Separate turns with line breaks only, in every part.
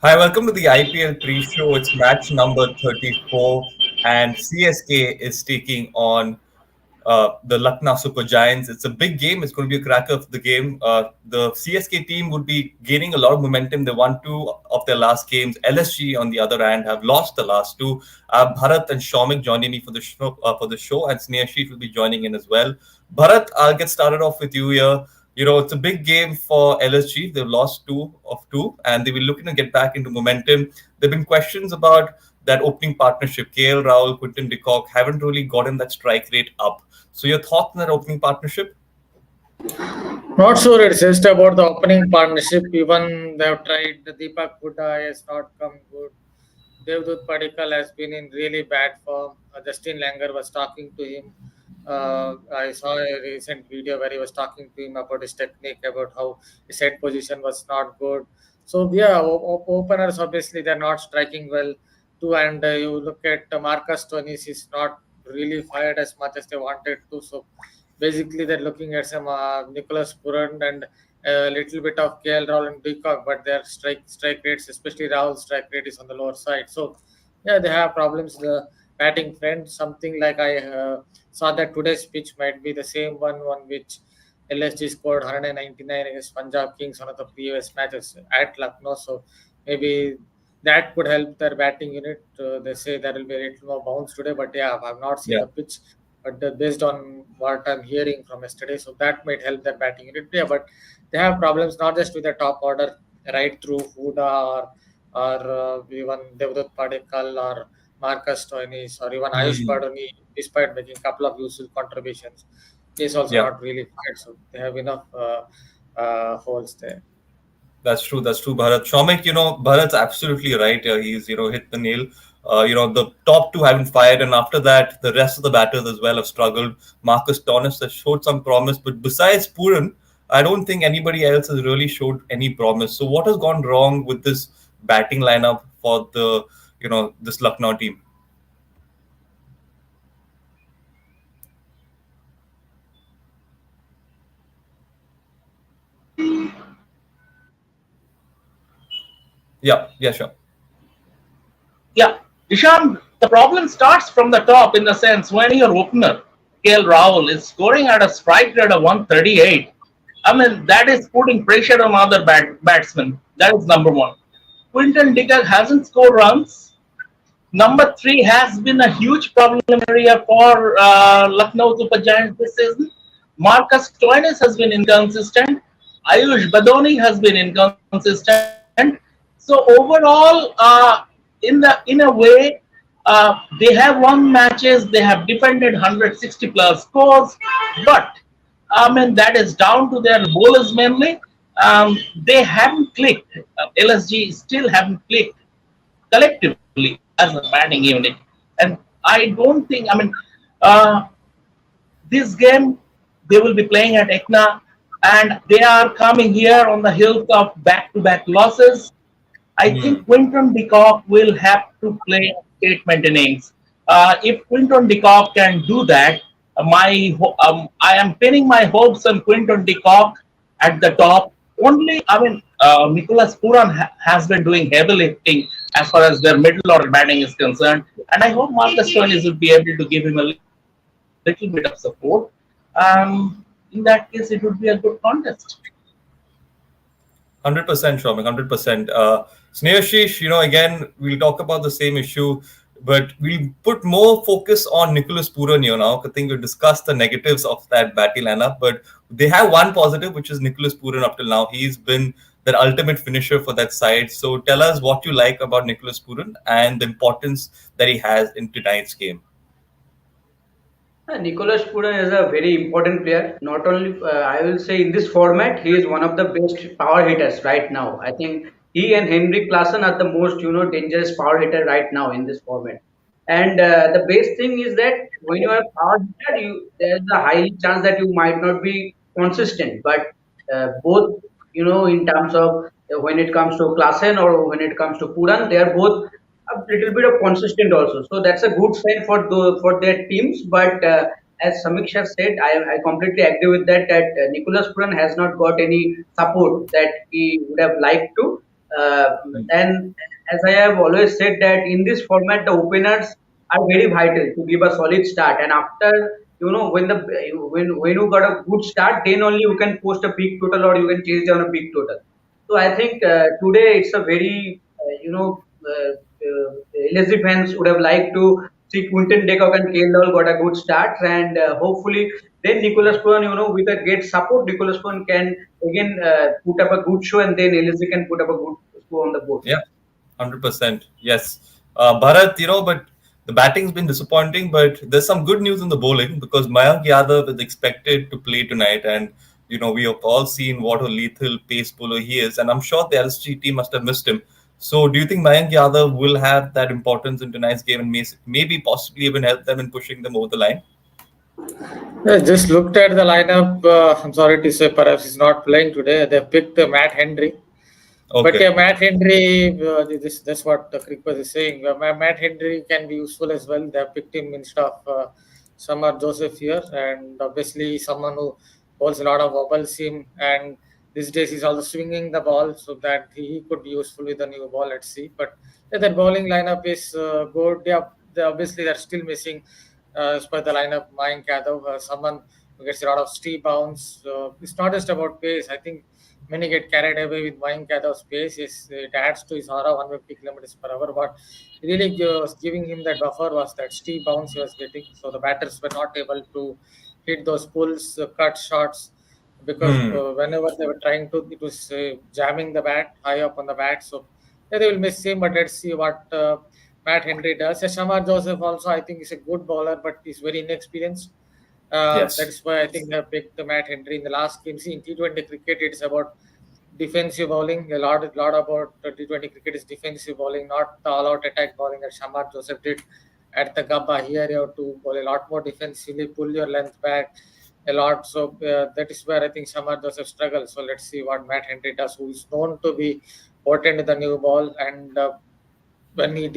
Hi, welcome to the IPL pre-show. It's match number 34, and CSK is taking on the Lucknow Super Giants. It's a big game. It's going to be a cracker of the game. The CSK team would be gaining a lot of momentum. They won two of their last games. LSG, on the other hand, have lost the last two. Bharat and Shomik joining me for the show, and Sneha will be joining in as well. Bharat, I'll get started off with you here. It's a big game for LSG. They've lost two of two, and they will looking to get back into momentum. There've been questions about that opening partnership. KL Rahul, Quinton de Kock haven't really gotten that strike rate up. So your thoughts on that opening partnership?
Not sure it's just about the opening partnership. Even they have tried. The Deepak Hooda has not come good. Devdutt Padikkal has been in really bad form. Justin Langer was talking to him. I saw a recent video where he was talking to him about his technique, about how his head position was not good. So yeah, openers obviously they're not striking well too. And you look at Marcus Stoinis, he's not really fired as much as they wanted to. So basically, they're looking at some Nicholas Puran and a little bit of KL Rahul and Deepak, but their strike rates, especially Rahul's strike rate, is on the lower side. So yeah, they have problems. The batting front, something like I saw that today's pitch might be the same one which LSG scored 199 against Punjab Kings one of the previous matches at Lucknow. So maybe that could help their batting unit. They say there will be a little more bounce today, but yeah, I've not seen
Yeah.
the pitch. But based on what I'm hearing from yesterday, so that might help their batting unit. Yeah, but they have problems not just with the top order, right through Huda or even Devdutt Padikkal or Marcus Stoinis or even Ayush
Hmm.
Badoni, despite making a couple of useful contributions, is also
Yeah,
not really fired. So they have enough holes there.
that's true. That's true, Bharat. Shomik, Bharat's absolutely right. He's, hit the nail. The top two haven't fired, and after that, the rest of the batters as well have struggled. Marcus Thomas has showed some promise, but besides Puran, I don't think anybody else has really showed any promise. So, what has gone wrong with this batting lineup for this Lucknow team? Yeah, yeah, sure.
Yeah, Ishan, the problem starts from the top in the sense when your opener, KL Rahul, is scoring at a strike rate of 138. I mean, that is putting pressure on other batsmen. That is number one. Quinton de Kock hasn't scored runs. Number three has been a huge problem area for Lucknow Super Giants this season. Marcus Stoinis has been inconsistent. Ayush Badoni has been inconsistent. So overall, in a way, they have won matches. They have defended 160 plus scores, but I mean that is down to their bowlers mainly. They haven't clicked. LSG still haven't clicked collectively as a batting unit. And I don't think, I mean, uh, this game they will be playing at Ekna and they are coming here on the heels of back to back losses. I
Hmm.
think Quinton de Kock will have to play statement innings. If Quinton de Kock can do that, I am pinning my hopes on Quinton de Kock at the top. Only, I mean, Nicholas Puran has been doing heavy lifting as far as their middle order batting is concerned, and I hope Marcus Stoinis will be able to give him a little bit of support. In that case, it would be a good contest.
100%, Shomik, 100%. Snehashish, again, we'll talk about the same issue, but we'll put more focus on Nicholas Puran here now. I think we've discussed the negatives of that batting lineup, but they have one positive, which is Nicholas Puran up till now. He's been their ultimate finisher for that side. So tell us what you like about Nicholas Puran and the importance that he has in tonight's game.
Nicholas Puran is a very important player. Not only, I will say, in this format, he is one of the best power hitters right now. I think he and Henrik Klassen are the most, dangerous power hitter right now in this format. And the best thing is that when you are a power hitter, there's a high chance that you might not be consistent. But both, in terms of when it comes to Klassen or when it comes to Puran, they are both a little bit of consistent also. So that's a good sign for their teams. But as Samiksha said, I completely agree with that. That Nicholas Puran has not got any support that he would have liked to. Uh, and as I have always said that in this format, the openers are very vital to give a solid start. And after when you got a good start, then only you can post a big total or you can chase down a big total. So I think today it's a very LSG fans would have liked to see Quinton de Kock and KL got a good start, and hopefully then Nicholas Purn, with a great support, Nicholas Purn can again put up a good show, and then LSG can put up a good show on the board.
Yeah, 100%. Yes. Bharat, but the batting's been disappointing, but there's some good news in the bowling because Mayank Yadav is expected to play tonight. And, we have all seen what a lethal pace bowler he is. And I'm sure the LSG team must have missed him. So do you think Mayank Yadav will have that importance in tonight's game and maybe possibly even help them in pushing them over the line?
Yeah, just looked at the lineup. I'm sorry to say, perhaps he's not playing today. They picked Matt Henry. But
Okay.
yeah, Matt Henry, that's what the Cricket is saying. Matt Henry can be useful as well. They have picked him instead of Samar Joseph here, and obviously someone who bowls a lot of wobble seam. And these days he's also swinging the ball, so that he could be useful with the new ball. Let's see. But yeah, that bowling lineup is good. Obviously they're still missing as per the lineup. Mayank Yadav, someone who gets a lot of steep bounce. It's not just about pace. I think many get carried away with Mayank Yadav's pace. Yes, it adds to his aura 150 kilometers per hour. But really was giving him that buffer was that steep bounce he was getting. So the batters were not able to hit those pulls, cut shots, because
Hmm.
whenever they were trying to, it was jamming the bat high up on the bat. So yeah, they will miss him. But let's see what Matt Henry does. Shamar Joseph also, I think, is a good bowler, but he's very inexperienced. That
Yes.
is why I think they picked Matt Henry in the last game. See, in T20 cricket, it's about defensive bowling. A lot about T20 cricket is defensive bowling, not the all-out attack bowling that Shamar Joseph did at the Gabba. Here you have to bowl a lot more defensively, pull your length back a lot. So that is where I think Shamar Joseph struggles. So let's see what Matt Henry does, who is known to be potent with the new ball. And when he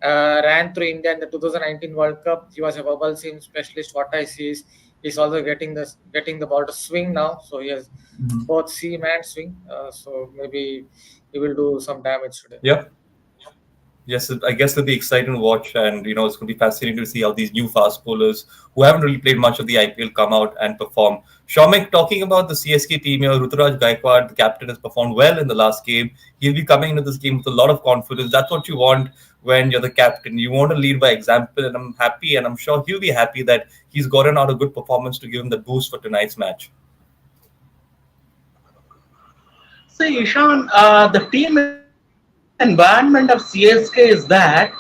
ran through India in the 2019 World Cup, he was a bubble seam specialist. What I see is he's also getting the ball to swing now. So he has both seam and swing. So maybe he will do some damage today.
Yep. Yes, I guess it'll be exciting to watch, and it's going to be fascinating to see how these new fast bowlers who haven't really played much of the IPL come out and perform. Shomik, talking about the CSK team here, Ruturaj Gaikwad, the captain, has performed well in the last game. He'll be coming into this game with a lot of confidence. That's what you want when you're the captain. You want to lead by example, and I'm happy, and I'm sure he'll be happy that he's gotten out a good performance to give him the boost for tonight's match.
See, Ishan, the team environment of CSK is that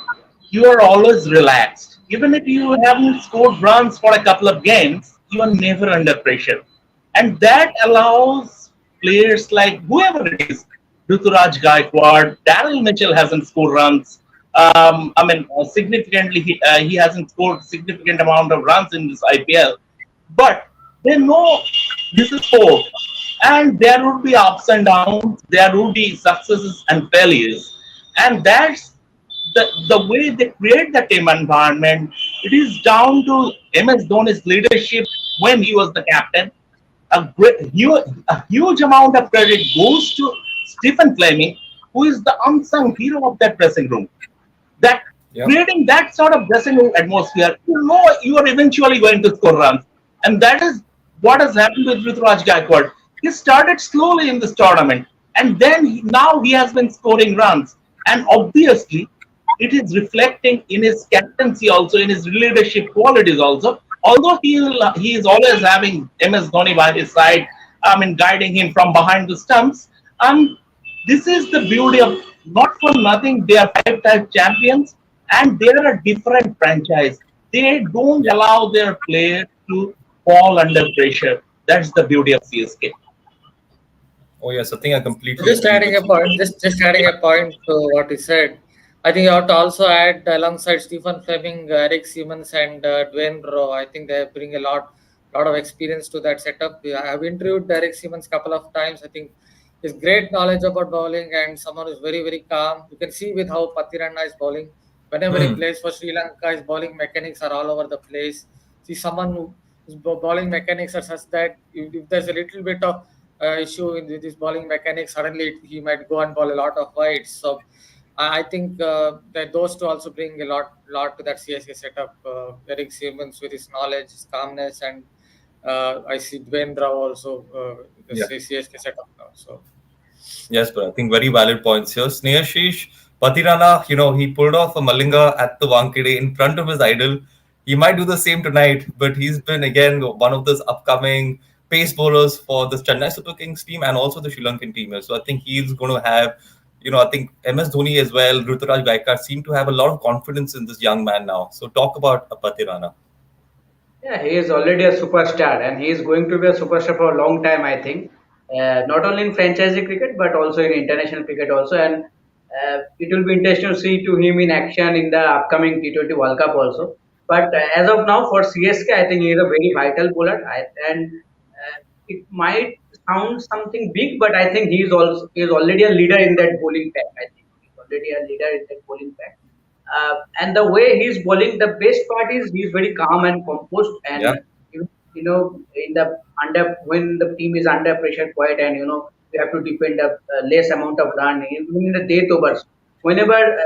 you are always relaxed. Even if you haven't scored runs for a couple of games, you are never under pressure. And that allows players like whoever it is, Ruturaj Gaikwad, Daryl Mitchell hasn't scored runs. Significantly, he hasn't scored significant amount of runs in this IPL. But they know this is sport, and there would be ups and downs, there would be successes and failures, and that's the way they create the team environment. It is down to MS Dhoni's leadership when he was the captain. A huge amount of credit goes to Stephen Fleming, who is the unsung hero of that dressing room. That
Yep.
creating that sort of dressing room atmosphere, you are eventually going to score runs. And that is what has happened with Ruturaj Gaikwad. He started slowly in this tournament, and then now he has been scoring runs. And obviously, it is reflecting in his captaincy also, in his leadership qualities also. Although he is always having MS Dhoni by his side, guiding him from behind the stumps. Um, this is the beauty of not for nothing. They are five-time champions, and they are a different franchise. They don't
Yeah.
allow their players to fall under pressure. That's the beauty of CSK.
Oh, yes, I think I completely
Just
agree
adding
with
a
you.
point, just adding a point to what he said. I think you have to also add alongside Stephen Fleming, Eric Siemens, and Dwayne Rowe. I think they bring lot of experience to that setup. I have interviewed Eric Siemens couple of times. I think his great knowledge about bowling and someone who's very calm. You can see with how Patirana is bowling. Whenever he
Hmm.
plays for Sri Lanka, his bowling mechanics are all over the place. See someone whose bowling mechanics are such that if there's a little bit of issue with his bowling mechanics. Suddenly he might go and bowl a lot of wides. So I think that those two also bring a lot to that CSK setup. Eric Siemens with his knowledge, his calmness, and I see Dwayne Rao also the
Yeah.
CSK setup now. So
Yes, but I think very valid points here. Snehashish Patirana, he pulled off a Malinga at the Wankede in front of his idol. He might do the same tonight, but he's been again one of those upcoming pace bowlers for the Chennai Super Kings team and also the Sri Lankan team. So I think he's going to have, I think MS Dhoni as well, Ruturaj Gaikwad seem to have a lot of confidence in this young man now. So talk about Patirana.
Yeah, he is already a superstar, and he is going to be a superstar for a long time, I think. Not only in franchise cricket, but also in international cricket also. And it will be interesting to see to him in action in the upcoming T20 World Cup also. But as of now, for CSK, I think he is a very vital bowler. And it might sound something big, but I think he is already a leader in that bowling pack. I think he's already a leader in that bowling pack. And the way he's bowling, the best part is he's very calm and composed,
Yeah,
and in the under when the team is under pressure, quiet, and you have to defend a less amount of run, even in the death overs. Whenever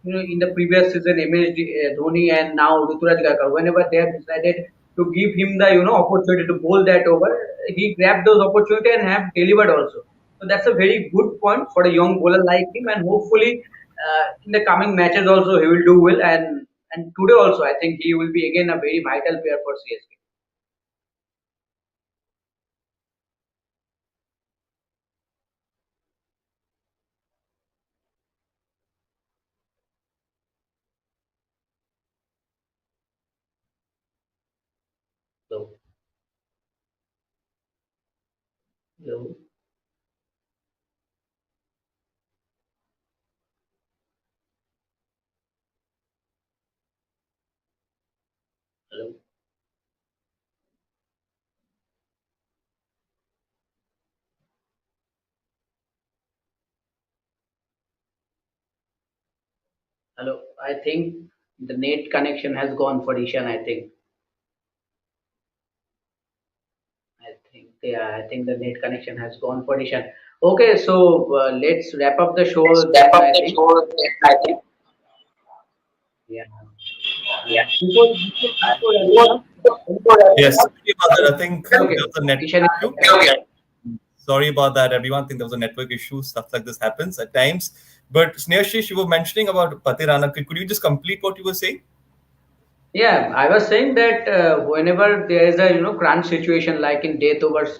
in the previous season, MSD Dhoni and now Ruturaj Gaikwad, whenever they have decided to give him the opportunity to bowl that over, he grabbed those opportunity and have delivered also. So that's a very good point for a young bowler like him, and hopefully in the coming matches also he will do well. And today also I think he will be again a very vital player for CSK. Hello, hello, hello, hello. I think the net connection has gone for Ishan. I think yeah, I think the net connection has gone for Ishan. Okay, so let's wrap up the show then. I think yeah. Before wrapping up,
yes. Sorry about that. I think
okay,
there was a network
Ishan is
issue. Sorry about that, everyone. I think there was a network issue. Stuff like this happens at times. But Sneharshish, you were mentioning about Patirana. Could you just complete what you were saying?
Yeah, I was saying that whenever there is a crunch situation like in death overs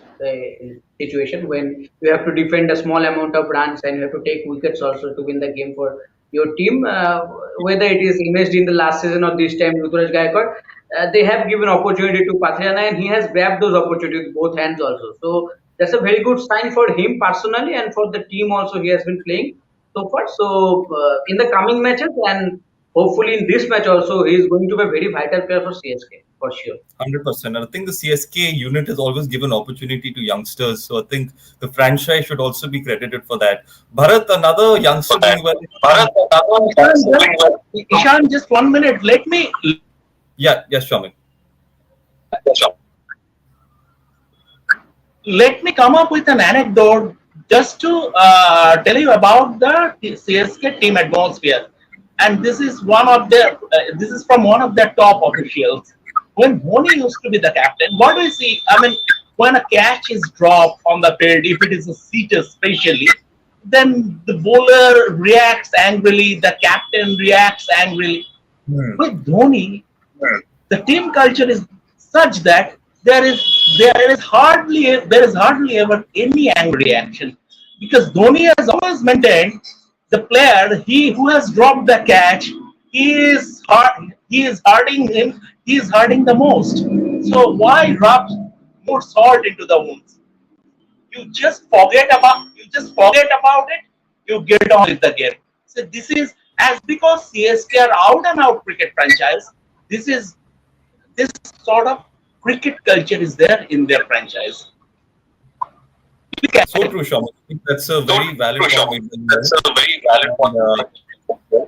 situation when you have to defend a small amount of runs and you have to take wickets also to win the game for your team, whether it is MSD in the last season or this time Ruturaj Gaikwad, they have given opportunity to Patriana and he has grabbed those opportunities with both hands also. So that's a very good sign for him personally and for the team also he has been playing so far. So in the coming matches and hopefully in this match also he is going to be a very vital player for CSK for sure.
100%. And I think the CSK unit has always given opportunity to youngsters. So I think the franchise should also be credited for that. Bharat, another youngster doing well.
Ishan, just 1 minute.
Yeah, yes, Shaman.
Let me come up with an anecdote just to tell you about the CSK team atmosphere. And this is from one of the top officials. When Dhoni used to be the captain, what do you see? I mean, when a catch is dropped on the field, if it is a seater especially, then the bowler reacts angrily, the captain reacts angrily.
Hmm.
With Dhoni, the team culture is such that there is hardly ever any angry reaction because Dhoni has always maintained the player he who has dropped the catch he is hurting him he is hurting the most. So why rub more salt into the wounds? You just forget about it. You get on with the game. So this is as because CSK are out and out cricket franchise. This is this sort of cricket culture is there in their franchise.
So true, Shaman. I think that's a very valid point made by you. And,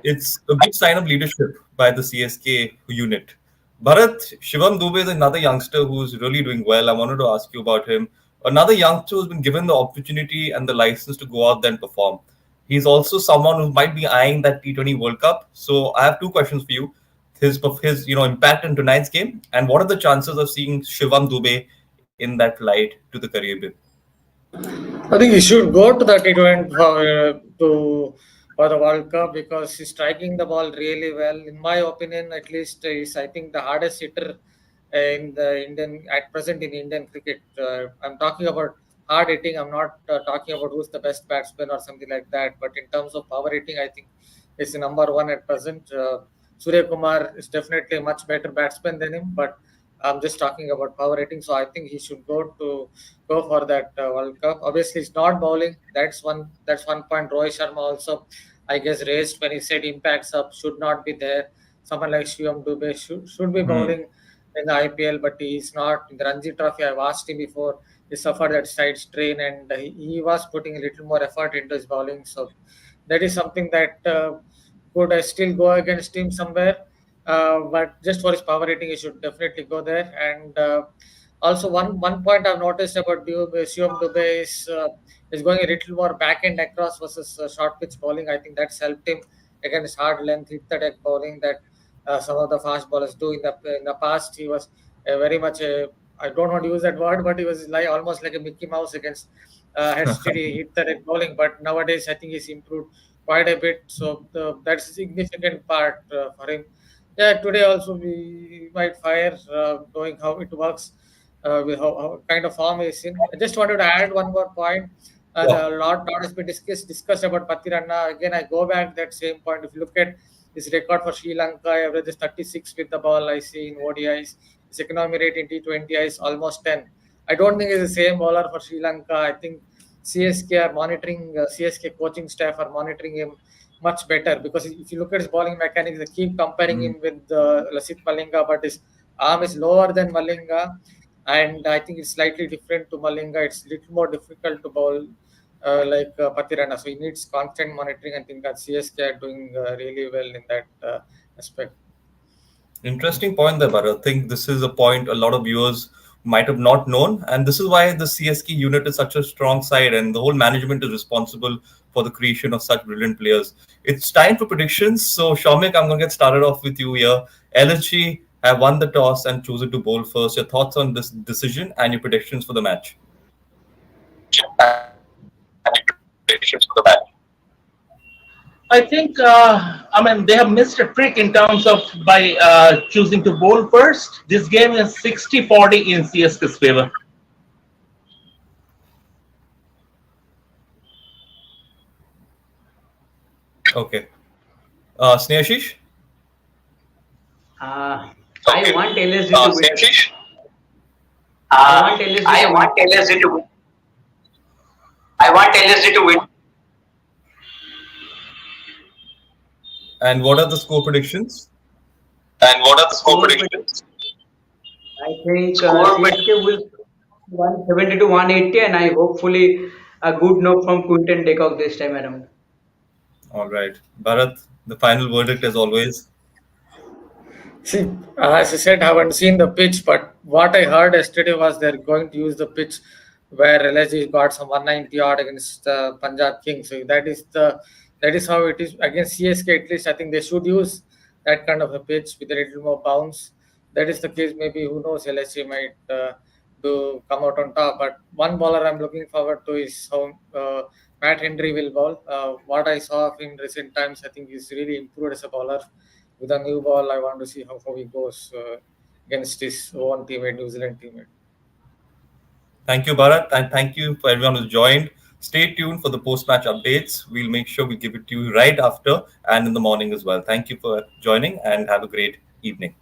it's a good sign of leadership by the CSK unit. Bharat, Shivam Dubey is another youngster who's really doing well. I wanted to ask you about him. another youngster who's been given the opportunity and the license to go out there and perform. He's also someone who might be eyeing that T20 World Cup. So I have two questions for you: his impact in tonight's game, and what are the chances of seeing Shivam Dubey in that flight to the Caribbean?
I think he should go to the T20 for the World Cup because he's striking the ball really well. In my opinion, at least, is I think the hardest hitter in the Indian at present in Indian cricket. I'm talking about hard hitting. I'm not talking about who's the best batsman or something like that. But in terms of power hitting, I think he's the number one at present. Surya Kumar is definitely a much better batsman than him, but I'm just talking about power hitting. So I think he should go for that World Cup. Obviously, it's not bowling. That's one point. Rohit Sharma also, I guess, raised when he said impacts up should not be there. Someone like Shivam Dubey should be
Hmm.
bowling in the IPL, but he's not in the Ranji Trophy. I've asked him before. He suffered that side strain, and he was putting a little more effort into his bowling. So that is something that could still go against him somewhere. But just for his power rating, he should definitely go there. And also, one point I've noticed about Shivam Dubey is going a little more back end across versus short pitch bowling. I think that's helped him against hard length, hit the deck bowling that some of the fast bowlers do. In the past, he was very much a, I don't want to use that word, but he was like almost like a Mickey Mouse against head steady hit the deck bowling. But nowadays, I think he's improved quite a bit. So that's a significant part for him. Yeah, today also we might fire, knowing how it works, with how kind of form is in. I just wanted to add one more point.
Sure.
The lot has been discussed about Patirana. Again, I go back that same point. If you look at his record for Sri Lanka, averages 36 with the ball. I see in ODIs. His economy rate in T20 is almost 10. I don't think it's the same bowler for Sri Lanka. I think CSK are monitoring, CSK coaching staff are monitoring him much better because if you look at his bowling mechanics, they keep comparing
Hmm.
him with Lasith Malinga, but his arm is lower than Malinga, and I think it's slightly different to Malinga. It's a little more difficult to bowl like Patirana, so he needs constant monitoring. I think that CSK are doing really well in that aspect.
Interesting point there, but I think this is a point a lot of viewers might have not known, and this is why the CSK unit is such a strong side, and the whole management is responsible for the creation of such brilliant players. It's time for predictions. So, Shaumik, I'm going to get started off with you here. LSG have won the toss and chosen to bowl first. Your thoughts on this decision and your predictions for the match?
I think, they have missed a trick in terms of by choosing to bowl first. This game is 60-40 in CSK's favor.
Okay. Sneashish?
I want LSG to win.
Sneashish?
I want LSG to
I
win.
want LSG to win. I want LSG to win. And what are the score predictions? And what are the score
Score, but
predictions?
I think
Score
CSK will 170 to 180, and I hopefully a good knock from Quinton de Kock this time around.
All right. Bharat, the final verdict as always.
See, as I said, I haven't seen the pitch, but what I heard yesterday was they're going to use the pitch where LSG got some 190 odd against Punjab Kings. So that is how it is against CSK. At least I think they should use that kind of a pitch with a little more bounce. That is the case. Maybe who knows? LSG might do come out on top. But one bowler I'm looking forward to is how Matt Henry will bowl. What I saw of him in recent times, I think he's really improved as a bowler. With a new ball, I want to see how he goes against his own teammate, New Zealand teammate.
Thank you, Bharat, and thank you for everyone who's joined. Stay tuned for the post-match updates. We'll make sure we give it to you right after and in the morning as well. Thank you for joining and have a great evening.